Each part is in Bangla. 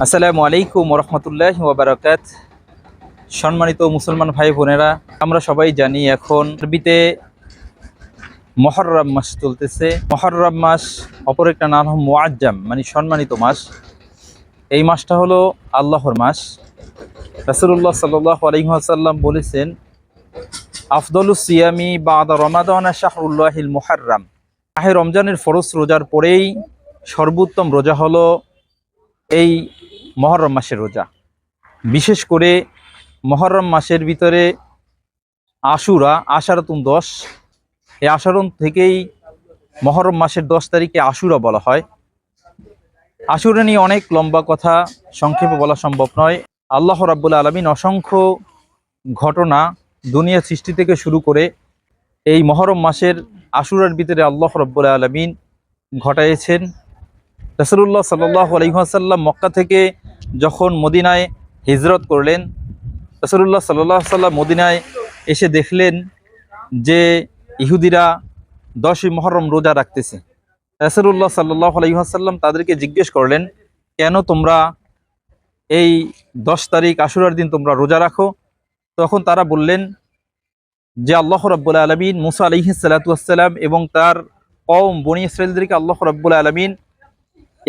আসসালামু আলাইকুম রহমতুল্লাহ ওয়াবারাকাত। সম্মানিত মুসলমান ভাই বোনেরা, আমরা সবাই জানি এখন আরবিতে মুহররম মাস চলতেছে। মুহররম মাস অপর একটা নাম মুআজ্জাম, মানে সম্মানিত মাস। এই মাসটা হলো আল্লাহর মাস। রাসূলুল্লাহ সাল্লাল্লাহু আলাইহি ওয়াসাল্লাম বলেছেন, আফদলুস সিয়ামি বাদা রমাদান শাহরুল্লাহিল মুহররম। মাহে রমজানের ফরজ রোজার পরেই সর্বোত্তম রোজা হলো এই মুহররম মাসের রোজা। বিশেষ করে মুহররম মাসের ভিতরে আশুরা, আশারাতুন 10, এই আশারন থেকেই মুহররম মাসের 10 তারিখে আশুরা বলা হয়। আশুরা নিয়ে অনেক লম্বা কথা সংক্ষেপে বলা সম্ভব নয়। আল্লাহ রাব্বুল আলামিন অসংখ্য ঘটনা দুনিয়া সৃষ্টি থেকে শুরু করে এই মুহররম মাসের আশুরার ভিতরে আল্লাহ রাব্বুল আলামিন ঘটাইছেন। রাসূলুল্লাহ সাল্লাল্লাহু আলাইহি ওয়াসাল্লাম মক্কা থেকে যখন মদিনায় হিজরত করলেন, রাসূলুল্লাহ সাল্লাল্লাহু আলাইহি ওয়াসাল্লাম মদিনায় এসে দেখলেন যে ইহুদিরা 10ই মুহররম রোজা রাখতেছে। রাসূলুল্লাহ সাল্লাল্লাহু আলাইহি ওয়াসাল্লাম তাদেরকে জিজ্ঞেস করলেন, কেন তোমরা এই 10 তারিখ আশুরার দিন তোমরা রোজা রাখো? তখন তারা বললেন যে আল্লাহ রাব্বুল আলামিন মুসা আলাইহিস সালাতু ওয়াসসালাম এবং তার কওম বনী ইসরাঈলদেরকে আল্লাহ রাব্বুল আলামিন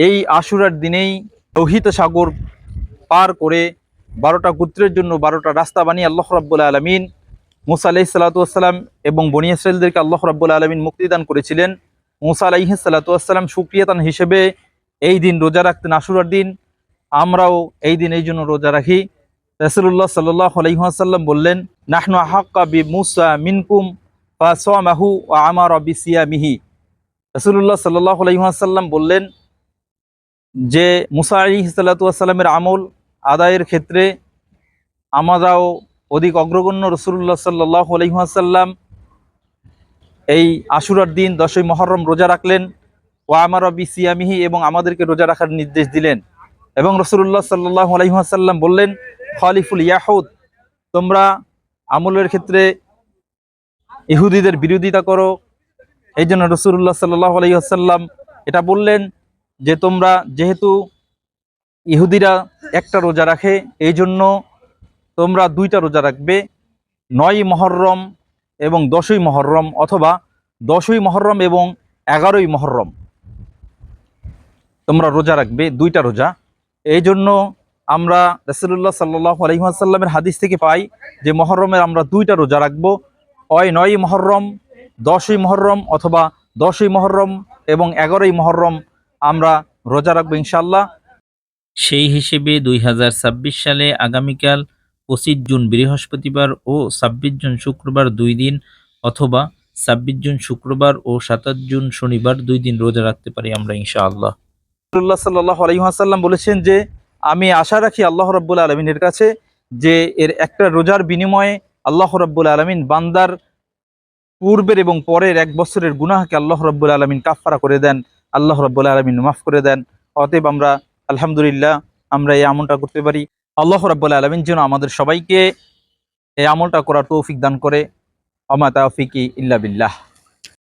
এই আশুরার দিনেই লোহিত সাগর পার করে 12টা গোত্রের জন্য 12টা রাস্তা বানিয়ে আল্লাহ রাব্বুল আলামিন মুসা আলাইহিস সালাতু ওয়াসসালাম এবং বনী ইসরাঈলদেরকে আল্লাহ রাব্বুল আলামিন মুক্তিদান করেছিলেন। মুসা আলাইহিস সালাতু ওয়াসসালাম শুকরিয়াতান হিসেবে এই দিন রোজা রাখতেন, আশুরার দিন। আমরাও এই দিন এই জন্য রোজা রাখি। রাসূলুল্লাহ সাল্লাল্লাহু আলাইহি ওয়াসাল্লাম বললেন, নাহনু আহাক্কা বি মুসা মিনকুম ফাসামাহু ওয়া আমারা বিসিয়ামিহি। রাসূলুল্লাহ সাল্লাল্লাহু আলাইহি ওয়াসাল্লাম বললেন যে মুসা আলাইহিস সালাতু ওয়াসসালামের আমল আদায়ের ক্ষেত্রে আমরাও অধিক অগ্রগণ্য। রাসূলুল্লাহ সাল্লাল্লাহু আলাইহি ওয়াসাল্লাম এই আশুরার দিন 10ই মুহররম রোজা রাখলেন, ওয়া আমারা বিসিয়ামিহি, এবং আমাদেরকে রোজা রাখার নির্দেশ দিলেন। এবং রাসূলুল্লাহ সাল্লাল্লাহু আলাইহি ওয়াসাল্লাম বললেন, খালিফুল ইয়াহুদ, তোমরা আমলের ক্ষেত্রে ইহুদিদের বিরোধিতা করো। এই জন্য রাসূলুল্লাহ সাল্লাল্লাহু আলাইহি ওয়াসাল্লাম এটা বললেন যে তোমরা যেহেতু ইহুদিরা একটা রোজা রাখে, এই জন্য তোমরা 2টা রোজা রাখবে, 9ই মুহররম এবং 10ই মুহররম, অথবা 10ই মুহররম এবং 11ই মুহররম তোমরা রোজা রাখবে, 2টা রোজা। এই জন্য আমরা রাসূলুল্লাহ সাল্লাল্লাহু আলাইহি ওয়াসাল্লামের হাদিস থেকে পাই যে মুহররমের আমরা 2টা রোজা রাখবো, হয় 9ই মুহররম, 10ই মুহররম, অথবা 10ই মুহররম এবং 11ই মুহররম আমরা রোজা রাখবো ইনশাআল্লাহ। সেই হিসেবে 2026 সালে আগামীকাল 25 জুন বৃহস্পতিবার ও 26 জুন শুক্রবার 2 দিন, অথবা 26 জুন শুক্রবার ও 27 জুন শনিবার 2 দিন রোজা রাখতে পারি আমরা ইনশাআল্লাহ। রাসূলুল্লাহ সাল্লাল্লাহু আলাইহি ওয়াসাল্লাম বলেছেন যে আমি আশা রাখি আল্লাহ রাব্বুল আলামিনের কাছে যে এর একটা রোজার বিনিময়ে আল্লাহ রাব্বুল আলামিন বান্দার পূর্বের এবং পরের 1 বছরের গুনাহকে আল্লাহ রাব্বুল আলামিন কাফফারা করে দেন, আল্লাহ রাব্বুল আলামিন মাফ করে দেন। অতএব আমরা আলহামদুলিল্লাহ আমরা এই আমলটা করতে পারি। আল্লাহ রাব্বুল আলামিন যেন আমাদের সবাইকে এই আমলটা করার তৌফিক দান করে। ওমা তাওফিকি ইল্লা বিল্লাহ।